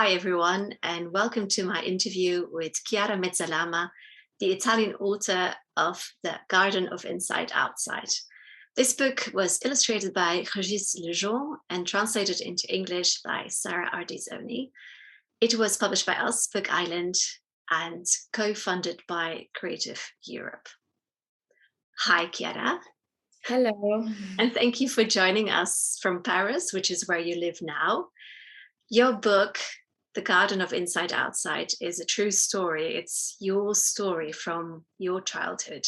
Hi, everyone, and welcome to my interview with Chiara Mezzalama, the Italian author of The Garden of Inside Outside. This book was illustrated by Régis Lejean and translated into English by Sarah Ardizoni. It was published by us, Book Island, and co-funded by Creative Europe. Hi, Chiara. Hello. And thank you for joining us from Paris, which is where you live now. Your book, The Garden of Inside Outside, is a true story. It's your story from your childhood,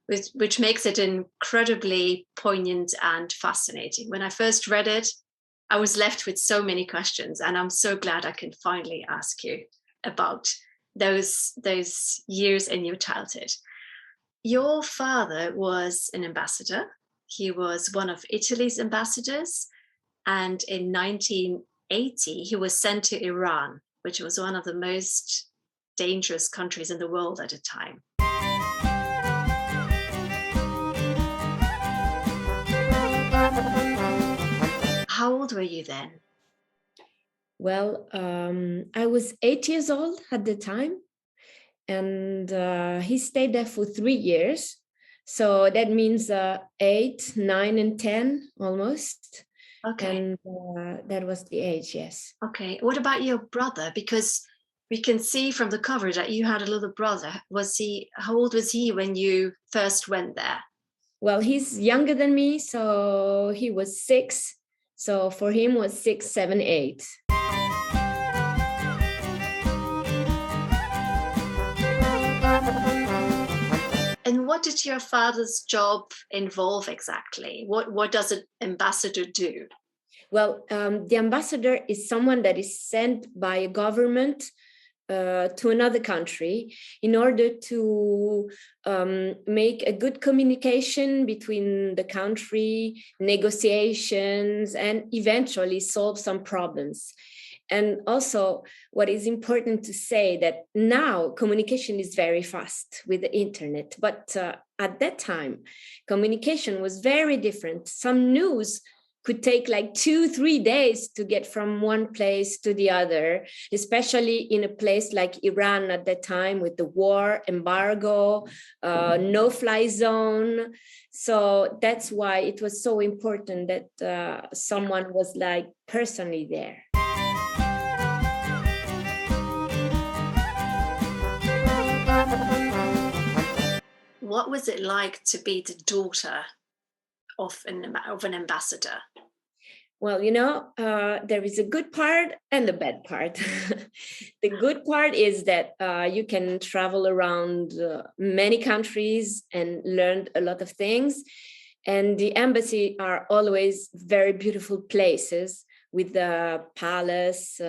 which makes it incredibly poignant and fascinating. When I first read it, I was left with so many questions, and I'm so glad I can finally ask you about those years in your childhood. Your father was an ambassador. He was one of Italy's ambassadors, and in 1980, he was sent to Iran, which was one of the most dangerous countries in the world at the time. How old were you then? Well, I was 8 years old at the time, and he stayed there for 3 years. So that means 8, 9, and 10 almost. Okay. And that was the age, yes. Okay. What about your brother? Because we can see from the cover that you had a little brother. How old was he when you first went there? Well, he's younger than me, so he was 6. So for him was 6, 7, 8. And what did your father's job involve exactly? What does an ambassador do? Well, the ambassador is someone that is sent by a government to another country in order to make a good communication between the country, negotiations, and eventually solve some problems. And also, what is important to say that now communication is very fast with the internet, but at that time, communication was very different. Some news could take like 2-3 days to get from one place to the other, especially in a place like Iran at that time with the war, embargo, no-fly zone. So that's why it was so important that someone was like personally there. What was it like to be the daughter of an ambassador? Well, there is a good part and a bad part. The good part is that you can travel around many countries and learn a lot of things. And the embassy are always very beautiful places with the palace,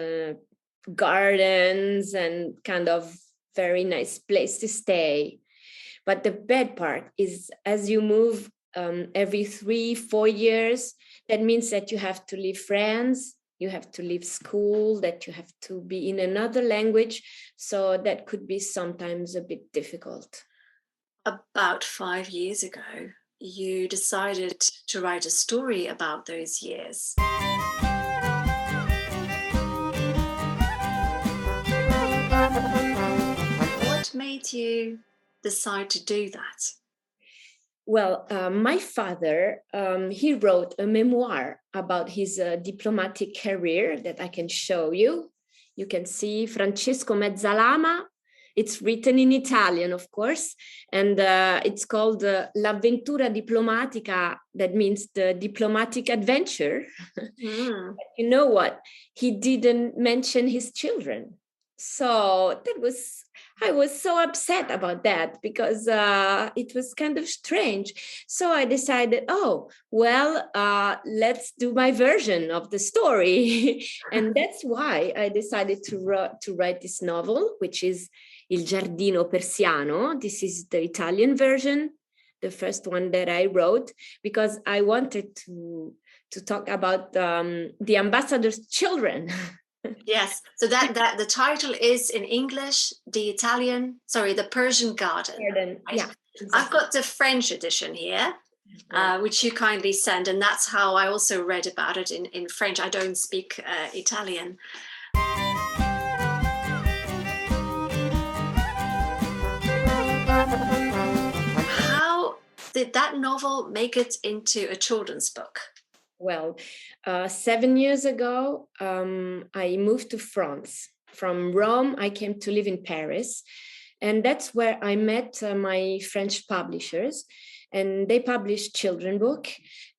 gardens, and kind of very nice place to stay. But the bad part is as you move every 3-4 years, that means that you have to leave friends, you have to leave school, that you have to be in another language. So that could be sometimes a bit difficult. About 5 years ago, you decided to write a story about those years. What made you decide to do that? Well, my father, he wrote a memoir about his diplomatic career that I can show you. You can see Francesco Mezzalama. It's written in Italian, of course, and it's called L'avventura diplomatica. That means the diplomatic adventure. Mm. You know what? He didn't mention his children. So I was so upset about that because it was kind of strange. So I decided, let's do my version of the story. And that's why I decided to write this novel, which is Il Giardino Persiano. This is the Italian version, the first one that I wrote, because I wanted to talk about the ambassador's children. Yes, so that the title is in English, the Persian Garden. Right? Yeah, exactly. I've got the French edition here, which you kindly sent, and that's how I also read about it in French. I don't speak Italian. did that novel make it into a children's book? Well, 7 years ago, I moved to France. From Rome, I came to live in Paris. And that's where I met my French publishers. And they published children book.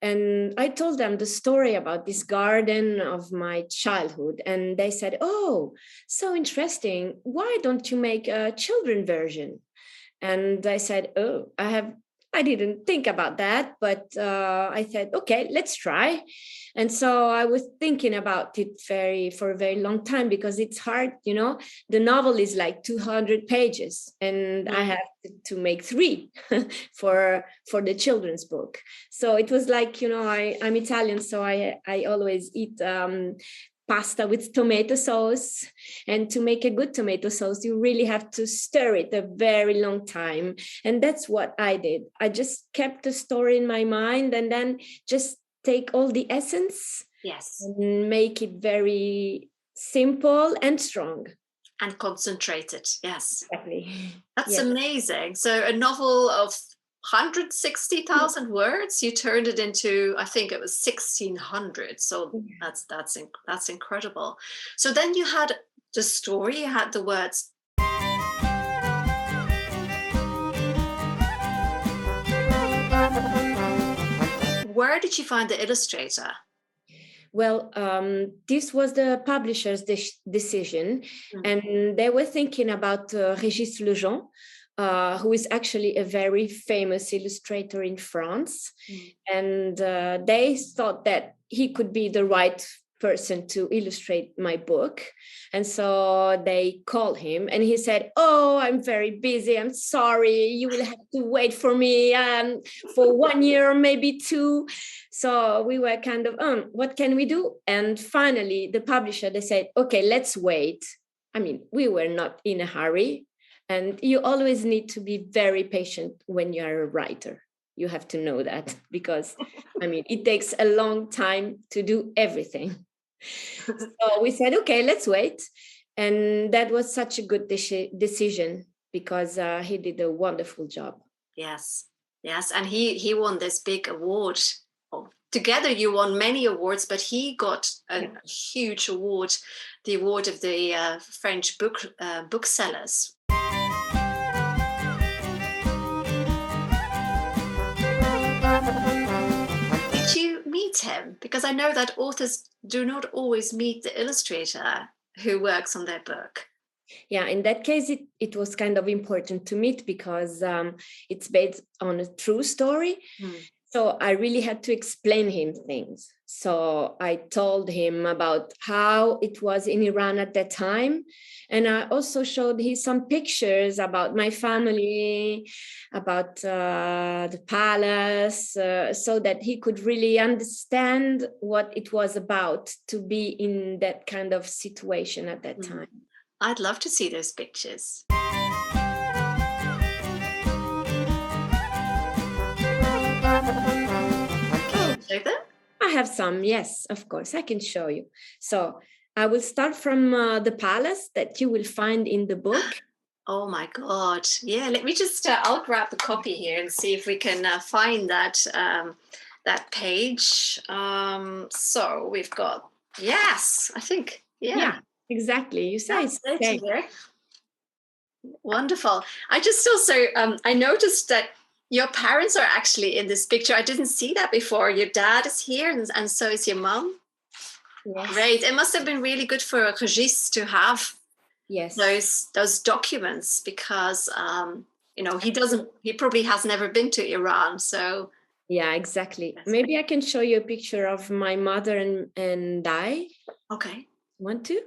And I told them the story about this garden of my childhood. And they said, oh, so interesting. Why don't you make a children version? And I said, oh, I didn't think about that, but I said, okay, let's try. And so I was thinking about it for a very long time, because it's hard, the novel is like 200 pages and I have to make 3 for the children's book. So it was like, I'm Italian, so I always eat pasta with tomato sauce. And to make a good tomato sauce, you really have to stir it a very long time. And that's what I did. I just kept the story in my mind and then just take all the essence, yes, and make it very simple and strong. And concentrated, yes. Exactly. That's amazing. So a novel of 160,000 words, you turned it into, I think it was 1,600. So that's incredible. So then you had the story, you had the words. Where did you find the illustrator? Well, this was the publisher's decision, and they were thinking about Régis Lejean, who is actually a very famous illustrator in France. And they thought that he could be the right person to illustrate my book. And so they called him and he said, oh, I'm very busy. I'm sorry. You will have to wait for me for 1 year, maybe 2. So we were kind of, what can we do? And finally, the publisher, they said, okay, let's wait. I mean, we were not in a hurry. And you always need to be very patient when you're a writer. You have to know that, because, I mean, it takes a long time to do everything. So we said, okay, let's wait. And that was such a good decision, because he did a wonderful job. Yes. And he won this big award. Together you won many awards, but he got a huge award, the award of the French booksellers. Did you meet him? Because I know that authors do not always meet the illustrator who works on their book. Yeah, in that case, it was kind of important to meet, because it's based on a true story. So I really had to explain him things. So I told him about how it was in Iran at that time. And I also showed him some pictures about my family, about the palace, so that he could really understand what it was about to be in that kind of situation at that time. I'd love to see those pictures. Can you show them? I have some, yes, of course, I can show you. So I will start from the palace that you will find in the book. Oh my God. Yeah, let me just, I'll grab the copy here and see if we can find that page. So we've got, yes, I think, yeah. Exactly. You say it's here. Wonderful. I just also, I noticed that your parents are actually in this picture. I didn't see that before. Your dad is here and so is your mom. Yes. Great. It must have been really good for Régis to have those documents, because, he probably has never been to Iran. So. Yeah, exactly. Maybe I can show you a picture of my mother and I. Okay. Want to?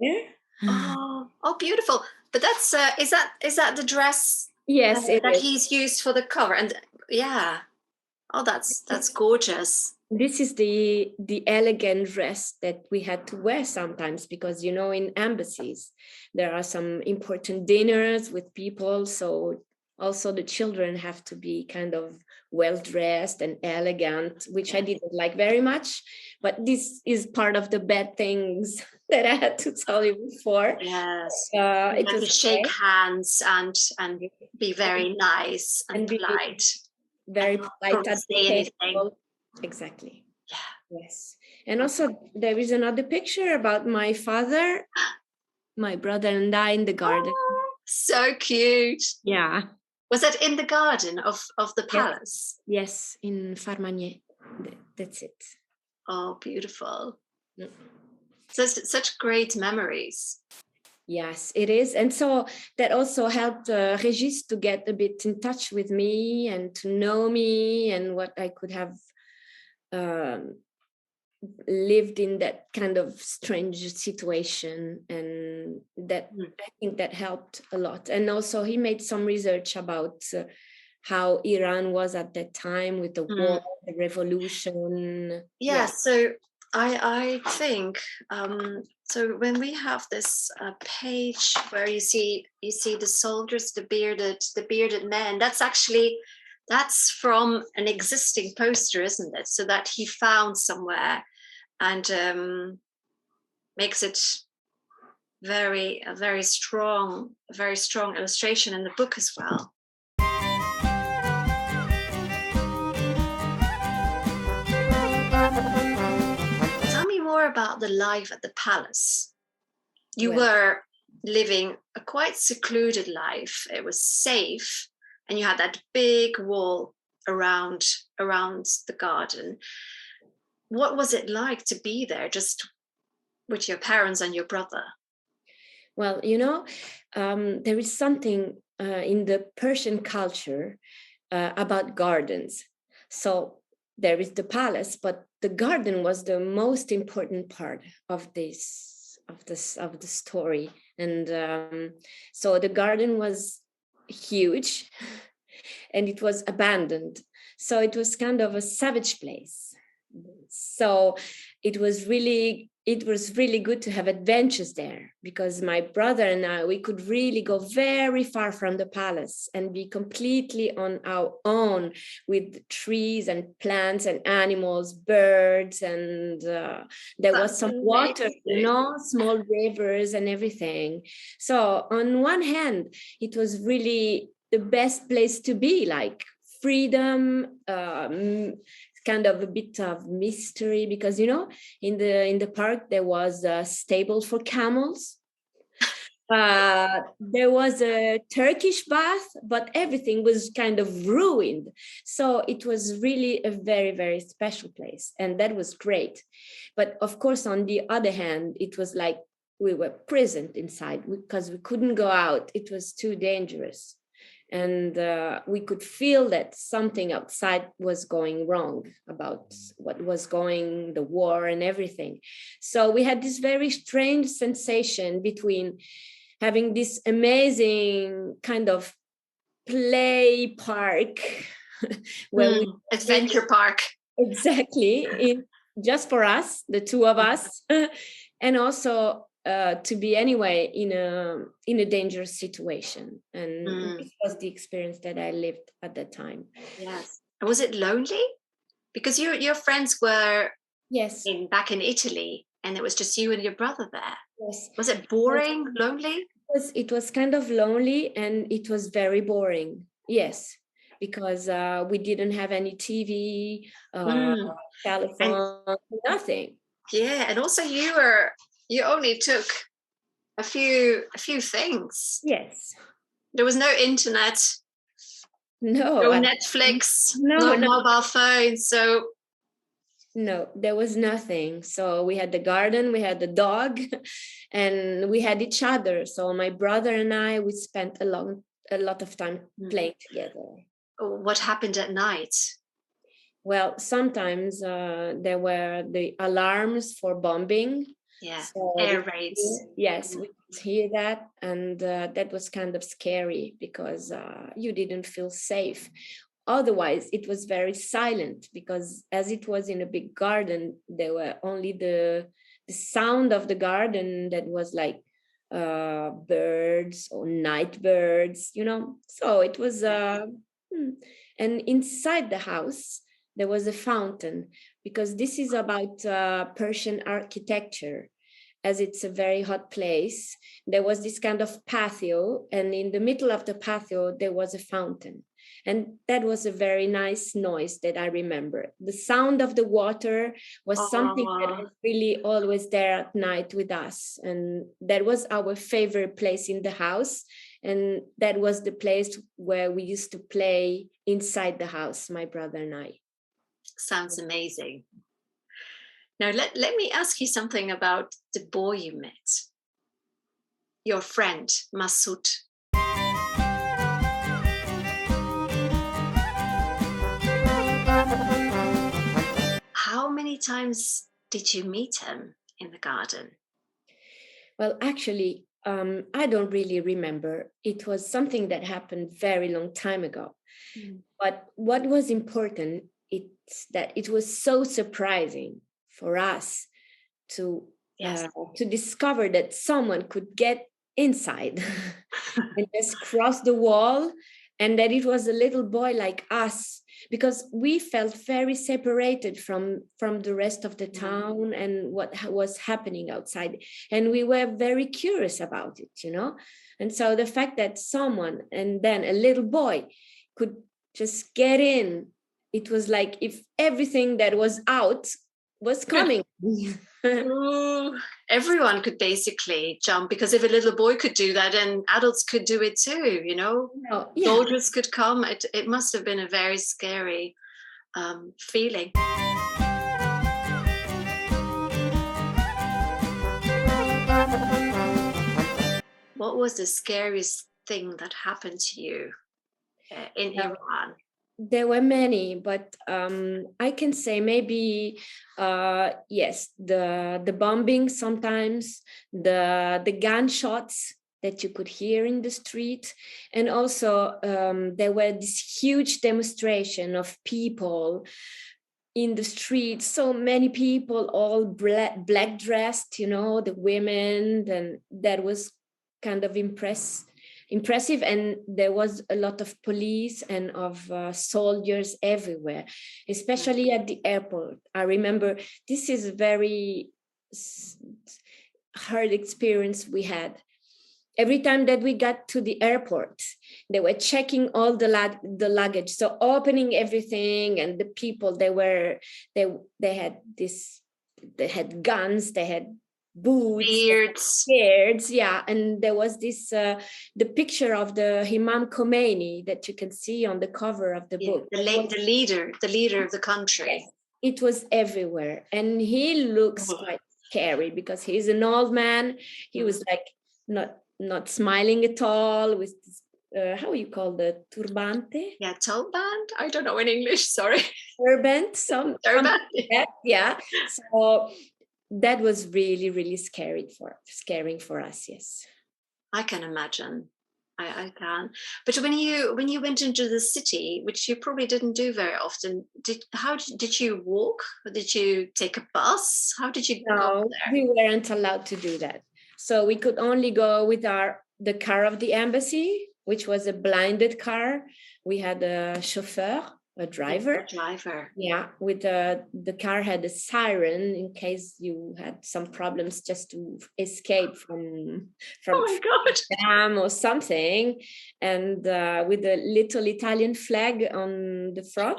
Yeah. Oh, beautiful. But that's is that the dress? Yes, that he's used for the cover, and that's gorgeous. This is the elegant dress that we had to wear sometimes, because in embassies there are some important dinners with people, so also the children have to be kind of well dressed and elegant, which I didn't like very much, but this is part of the bad things that I had to tell you before. Yes, it was to shake hands and be very nice and polite. very polite at the say anything. table. Exactly. Yeah. Yes. And also there is another picture about my father, my brother and I in the garden. Oh, so cute. Yeah. Was that in the garden of the palace? Yes, in Farmanier. That's it. Oh, beautiful. Mm. So it's such great memories. Yes, it is. And so that also helped Regis to get a bit in touch with me and to know me and what I could have lived in that kind of strange situation. And that I think that helped a lot. And also he made some research about how Iran was at that time with the war, the revolution. Yeah, so I think so when we have this page where you see the soldiers, the bearded men, that's from an existing poster, isn't it? So that he found somewhere and makes it a very strong illustration in the book as well. Tell me more about the life at the palace. You were living a quite secluded life. It was safe, and you had that big wall around the garden. What was it like to be there just with your parents and your brother? Well, there is something in the Persian culture about gardens. So there is the palace, but the garden was the most important part of the story. And so the garden was huge and it was abandoned. So it was kind of a savage place. So it was really good to have adventures there, because my brother and I, we could really go very far from the palace and be completely on our own with trees and plants and animals, birds, and there was some water, small rivers and everything. So on one hand, it was really the best place to be, like freedom, kind of a bit of mystery, because in the park there was a stable for camels, there was a Turkish bath, but everything was kind of ruined. So it was really a very, very special place, and that was great. But of course, on the other hand, it was like we were prisoned inside because we couldn't go out. It was too dangerous. And we could feel that something outside was going wrong about what was going, the war and everything. So we had this very strange sensation between having this amazing kind of play park where adventure park. Exactly, just for us, the two of us, and also to be anyway in a dangerous situation. And this was the experience that I lived at that time. Yes. Was it lonely? Because your friends were back in Italy, and it was just you and your brother there. Yes. Was it boring, lonely? It was kind of lonely, and it was very boring. Yes, because we didn't have any TV, telephone, nothing. Yeah, and also you only took a few things. Yes. There was no internet. No Netflix. No mobile phones. So no, there was nothing. So we had the garden, we had the dog, and we had each other. So my brother and I, we spent a lot of time playing together. What happened at night? Well, sometimes there were the alarms for bombing. Yeah, so air raids. Yes, we could hear that. And that was kind of scary because you didn't feel safe. Otherwise, it was very silent, because as it was in a big garden, there were only the sound of the garden that was like birds or night birds, So it was, and inside the house, there was a fountain, because this is about Persian architecture. As it's a very hot place, there was this kind of patio, and in the middle of the patio, there was a fountain. And that was a very nice noise that I remember. The sound of the water was something that was really always there at night with us. And that was our favorite place in the house. And that was the place where we used to play inside the house, my brother and I. Sounds amazing. Now, let me ask you something about the boy you met, your friend, Massoud. How many times did you meet him in the garden? Well, actually, I don't really remember. It was something that happened very long time ago. But what was important, it's that it was so surprising for us to discover that someone could get inside and just cross the wall, and that it was a little boy like us, because we felt very separated from the rest of the town and what was happening outside, and we were very curious about it, and so the fact that someone, and then a little boy, could just get in, it was like if everything that was out was coming. Everyone could basically jump, because if a little boy could do that, and adults could do it too, Soldiers could come. It must have been a very scary feeling. What was the scariest thing that happened to you in Iran? There were many, but I can say maybe, yes, the bombing sometimes, the gunshots that you could hear in the street. And also there were this huge demonstration of people in the street, so many people, all black dressed, the women, and that was kind of impressive, and there was a lot of police and of soldiers everywhere, especially at the airport. I remember this is a very hard experience we had. Every time that we got to the airport, they were checking all the luggage, so opening everything, and the people, they had guns, they had boots, beards, and there was this the picture of the Imam Khomeini that you can see on the cover of the book. The leader of the country. Yes, it was everywhere, and he looks quite scary because he's an old man. He was like not smiling at all, with this, how you call the turbante? Yeah, turband. I don't know in English. Sorry. Turbant. Turbant. Yeah. So that was really, really scaring for us. Yes, I can imagine. I can. But when you went into the city, which you probably didn't do very often, did you walk, or did you take a bus? How did you go there? We weren't allowed to do that. So we could only go with the car of the embassy, which was a blinded car. We had a chauffeur, a driver. Yeah, with the car had a siren in case you had some problems, just to escape from oh my God, dam or something, and with a little Italian flag on the front.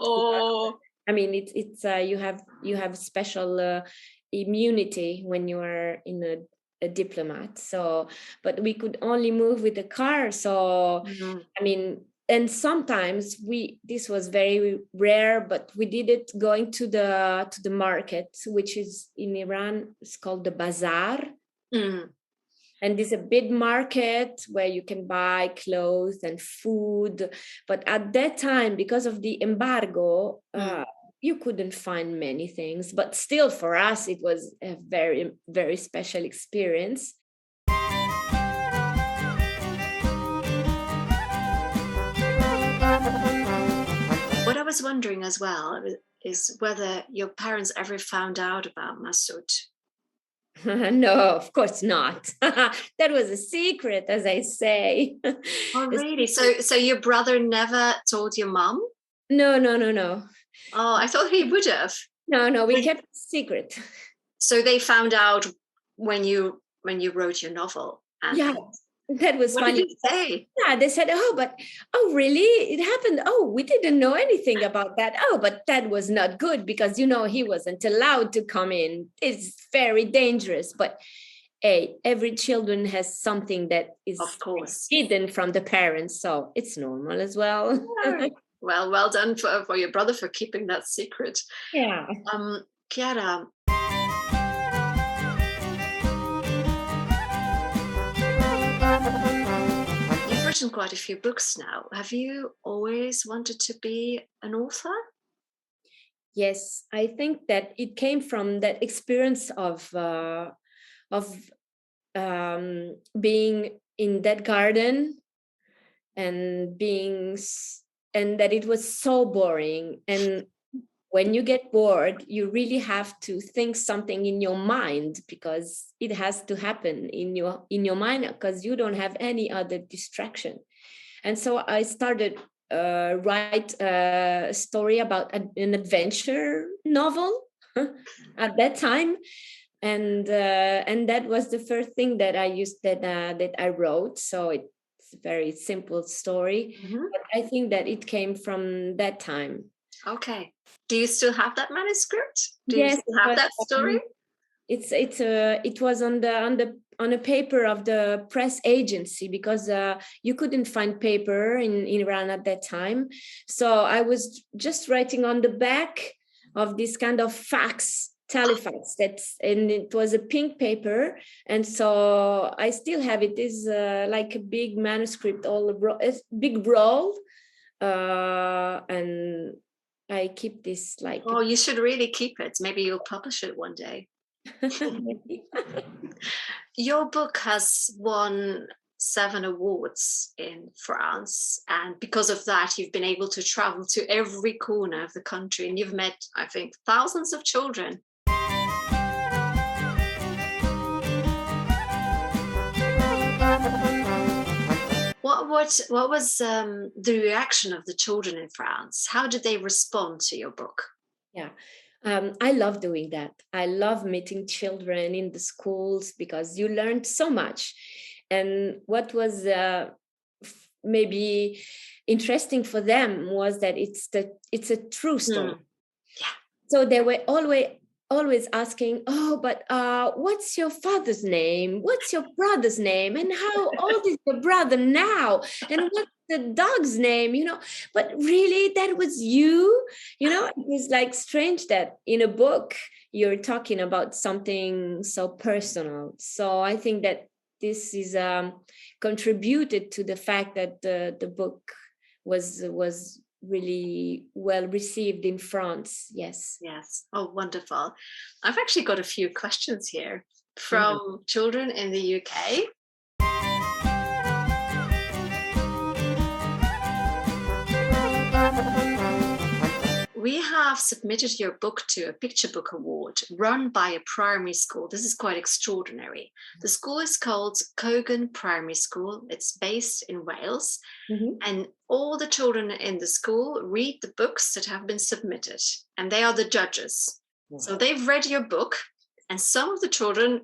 I mean, it's you have special immunity when you are in a diplomat. So, but we could only move with the car. So, I mean. And sometimes this was very rare, but we did it going to the market, which is in Iran, it's called the bazaar. And it's a big market where you can buy clothes and food. But at that time, because of the embargo, you couldn't find many things. But still, for us, it was a very, very special experience. What I was wondering as well is whether your parents ever found out about Massoud. No, of course not. That was a secret, as I say. Oh, really? So your brother never told your mom? No. Oh, I thought he would have. No, we kept it secret. So they found out when you wrote your novel. that was What funny. did you say? Yeah, they said, oh, really? It happened. Oh, we didn't know anything about that. Oh, but that was not good because, he wasn't allowed to come in. It's very dangerous. But hey, every children has something that is Of course. hidden from the parents. So it's normal as well. Well done for your brother for keeping that secret. Yeah. Chiara, you've written quite a few books now. Have you always wanted to be an author? Yes, I think that it came from that experience of being in that garden and and that it was so boring. And when you get bored, you really have to think something in your mind because it has to happen in your mind because you don't have any other distraction. And so I started write a story about an adventure novel at that time, and that was the first thing that I used that I wrote. So it's a very simple story, but I think that it came from that time. Okay. Do you still have that manuscript? Do Yes, you still have that story? It was on a paper of the press agency because you couldn't find paper in Iran at that time. So I was just writing on the back of this kind of telefax, and it was a pink paper. And so I still have it. It's like a big manuscript, a big roll. And I keep this like... Oh, you should really keep it. Maybe you'll publish it one day. Your book has won 7 awards in France, and because of that you've been able to travel to every corner of the country, and you've met, I think, thousands of children. What was the reaction of the children in France? How did they respond to your book? Yeah. I love doing that. I love meeting children in the schools because you learned so much. And what was maybe interesting for them was that it's a true story. Yeah. So they were always asking, oh, but what's your father's name? What's your brother's name? And how old is your brother now? And what's the dog's name? But really, that was you. It was like strange that in a book you're talking about something so personal. So I think that this is contributed to the fact that the book was really well received in France. Yes. Oh, wonderful. I've actually got a few questions here from children in the UK. We have submitted your book to a picture book award run by a primary school. This is quite extraordinary. The school is called Cogan Primary School. It's based in Wales. And all the children in the school read the books that have been submitted, and they are the judges. So they've read your book, and some of the children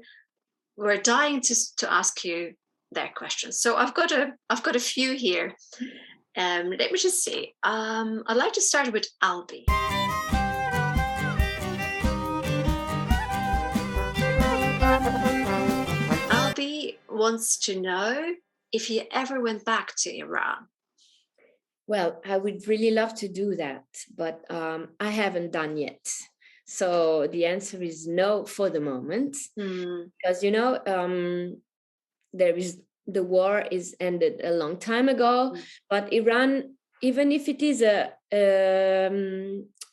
were dying to ask you their questions. So I've got a few here. Let me just see. I'd like to start with Albie. Albie wants to know if you ever went back to Iran. Well, I would really love to do that, but I haven't done yet. So the answer is no for the moment, because the war is ended a long time ago, but Iran, even if it is a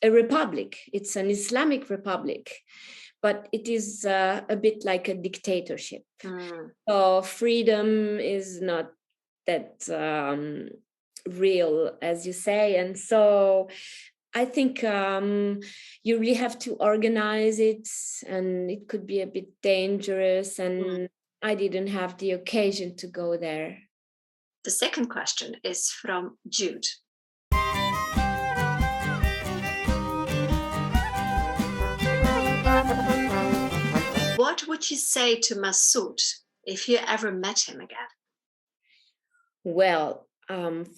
republic, it's an Islamic republic, but it is a bit like a dictatorship. So freedom is not that real, as you say. And so I think you really have to organize it, and it could be a bit dangerous, and I didn't have the occasion to go there. The second question is from Jude. What would you say to Massoud if you ever met him again? Well,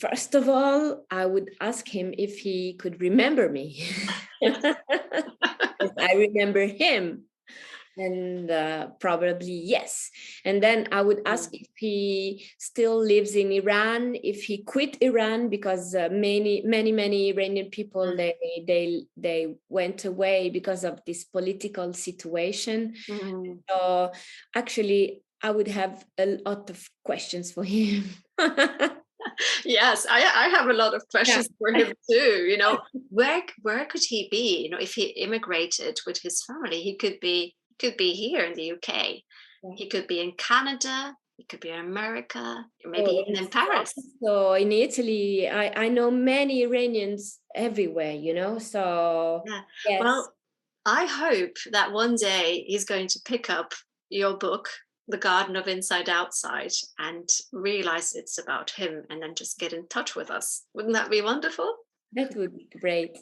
first of all, I would ask him if he could remember me. If I remember him. And probably yes. And then I would ask if he still lives in Iran, if he quit Iran, because many Iranian people they went away because of this political situation. So actually, I would have a lot of questions for him. Yes, I have a lot of questions for him too. You know, where could he be? You know, if he immigrated with his family, he could be here in the UK. He could be in Canada. He could be in America. Maybe even in Paris. So in Italy, I know many Iranians everywhere. You know, so yes. Well, I hope that one day he's going to pick up your book, The Garden of Inside Outside, and realize it's about him, and then just get in touch with us. Wouldn't that be wonderful? That would be great.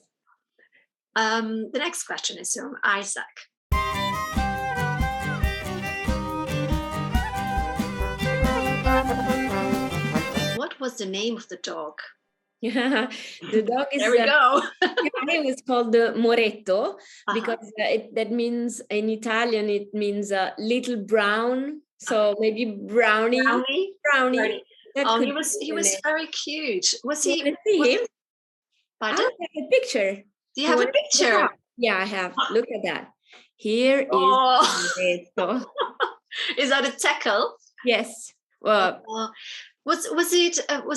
The next question is from Isaac. What was the name of the dog? Yeah, the dog is. There we go. His name is called Moretto because that means in Italian it means little brown. So maybe brownie. Oh, he was very cute. Was he? See him? I have a picture. Do you have a picture? Yeah, I have. Look at that. Here is Moretto. Is that a tekel? Yes. Was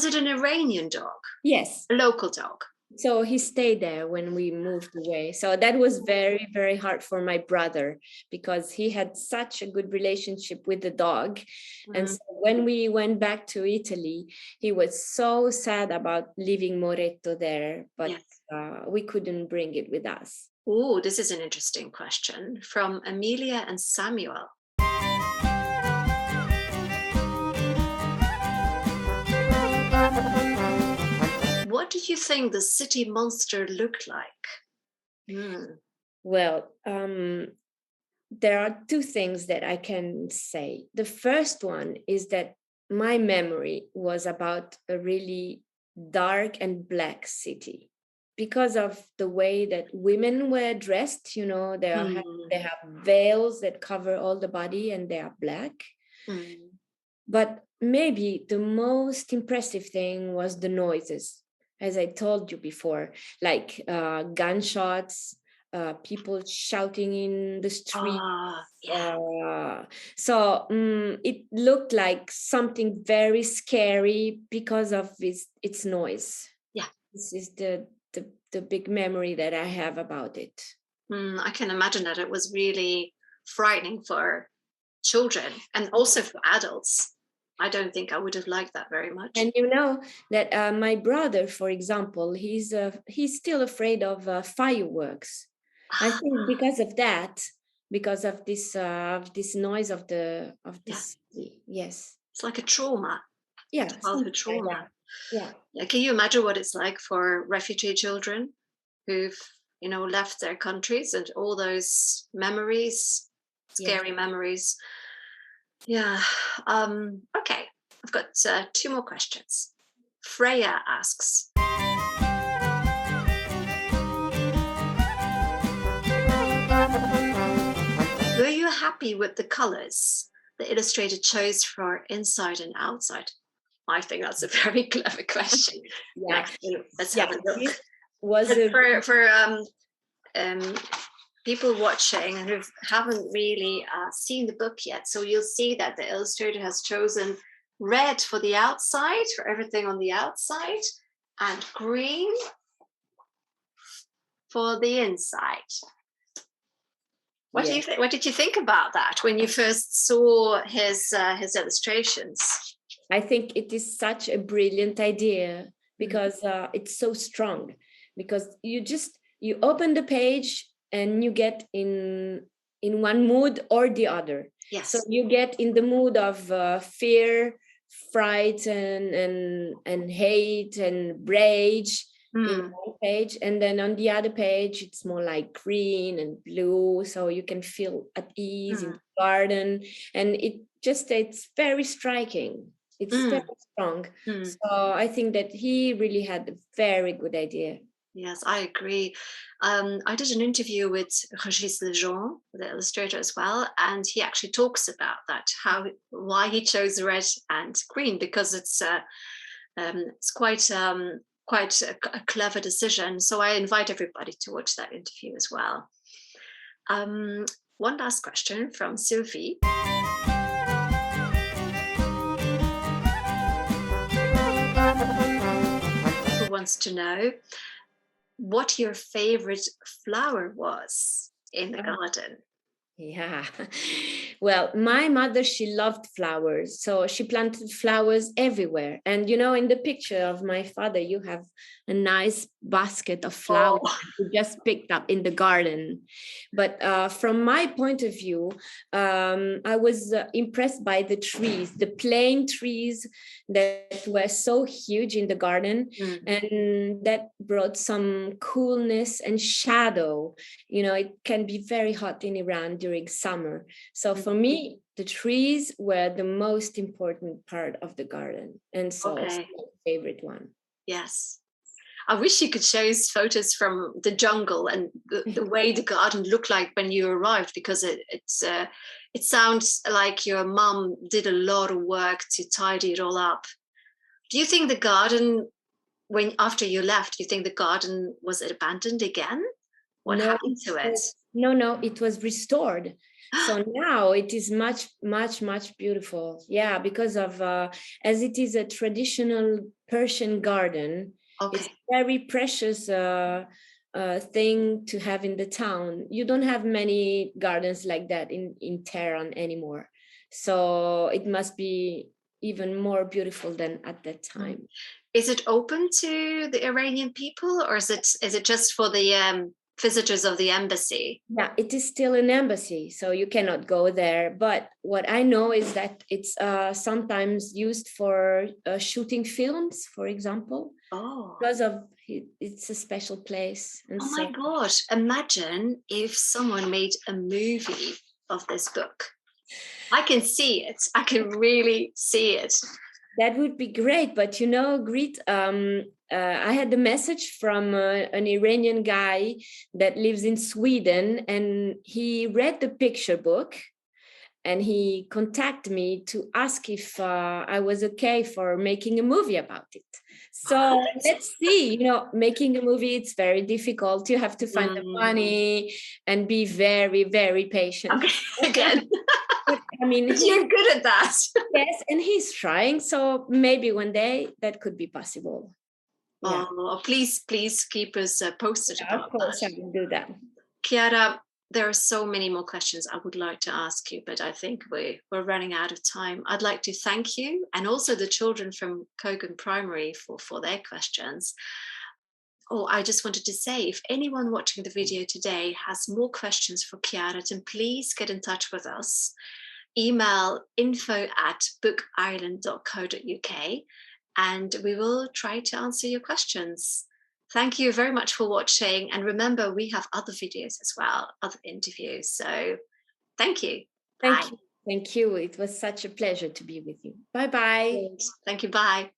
it an Iranian dog? Yes. A local dog. So he stayed there when we moved away. So that was very, very hard for my brother because he had such a good relationship with the dog. And so when we went back to Italy, he was so sad about leaving Moretto there, but we couldn't bring it with us. Oh, this is an interesting question from Amelia and Samuel. What do you think the city monster looked like? Well, there are two things that I can say. The first one is that my memory was about a really dark and black city because of the way that women were dressed. You know, they have veils that cover all the body and they are black. But maybe the most impressive thing was the noises. As I told you before, like gunshots, people shouting in the street. So it looked like something very scary because of its noise. Yeah. This is the big memory that I have about it. I can imagine that it was really frightening for children and also for adults. I don't think I would have liked that very much. And you know that my brother, for example, he's still afraid of fireworks. I think because of that, because of this noise of this city. Yes, it's like a trauma. Yeah, childhood trauma. Yeah. Can you imagine what it's like for refugee children who've left their countries and all those memories, scary memories? Yeah. Okay. I've got two more questions. Freya asks, were you happy with the colors the illustrator chose for inside and outside? I think that's a very clever question. Yeah. Let's have a look. For people watching and who haven't really seen the book yet, so you'll see that the illustrator has chosen red for the outside, for everything on the outside, and green for the inside. What do you think? What did you think about that when you first saw his illustrations? I think it is such a brilliant idea because it's so strong. Because you open the page and you get in one mood or the other. Yes. So you get in the mood of fear, fright, and hate and rage in one page, and then on the other page it's more like green and blue, so you can feel at ease in the garden, and it's very striking. It's very strong. So I think that he really had a very good idea. Yes, I agree. I did an interview with Régis Lejean, the illustrator as well, and he actually talks about that, why he chose red and green, because it's quite a clever decision. So I invite everybody to watch that interview as well. One last question from Sylvie. Who wants to know what your favorite flower was in the garden? Yeah. Well, my mother, she loved flowers. So she planted flowers everywhere. And, in the picture of my father, you have a nice basket of flowers that you just picked up in the garden. But from my point of view, I was impressed by the trees, the plane trees that were so huge in the garden, and that brought some coolness and shadow. It can be very hot in Iran during summer. So for me, the trees were the most important part of the garden. And so it's my favorite one. Yes. I wish you could show us photos from the jungle and the way the garden looked like when you arrived, because it sounds like your mom did a lot of work to tidy it all up. Do you think the garden, after you left, you think the garden was abandoned again? What happened to it? No, it was restored. So now it is much, much, much beautiful. Yeah, because of as it is a traditional Persian garden, it's very precious thing to have in the town. You don't have many gardens like that in Tehran anymore. So it must be even more beautiful than at that time. Is it open to the Iranian people, or is it just for the visitors of the embassy? Yeah, it is still an embassy, so you cannot go there. But what I know is that it's sometimes used for shooting films, for example. Because of it's a special place. And my gosh, imagine if someone made a movie of this book. I can see it. I can really see it. That would be great. But Grit, I had a message from an Iranian guy that lives in Sweden, and he read the picture book and he contacted me to ask if I was okay for making a movie about it. So let's see, making a movie, it's very difficult. You have to find the money and be very, very patient. Okay, again. But you're good at that. Yes, and he's trying. So maybe one day that could be possible. Yeah. Oh, please keep us posted about that. Of course, I will do that. Chiara, there are so many more questions I would like to ask you, but I think we're running out of time. I'd like to thank you and also the children from Cogan Primary for their questions. I just wanted to say, if anyone watching the video today has more questions for Chiara, then please get in touch with us. Email info@bookireland.co.uk and we will try to answer your questions. Thank you very much for watching. And remember, we have other videos as well, other interviews. So thank you. Thank you. Thank you. It was such a pleasure to be with you. Bye-bye. Thank you. Bye.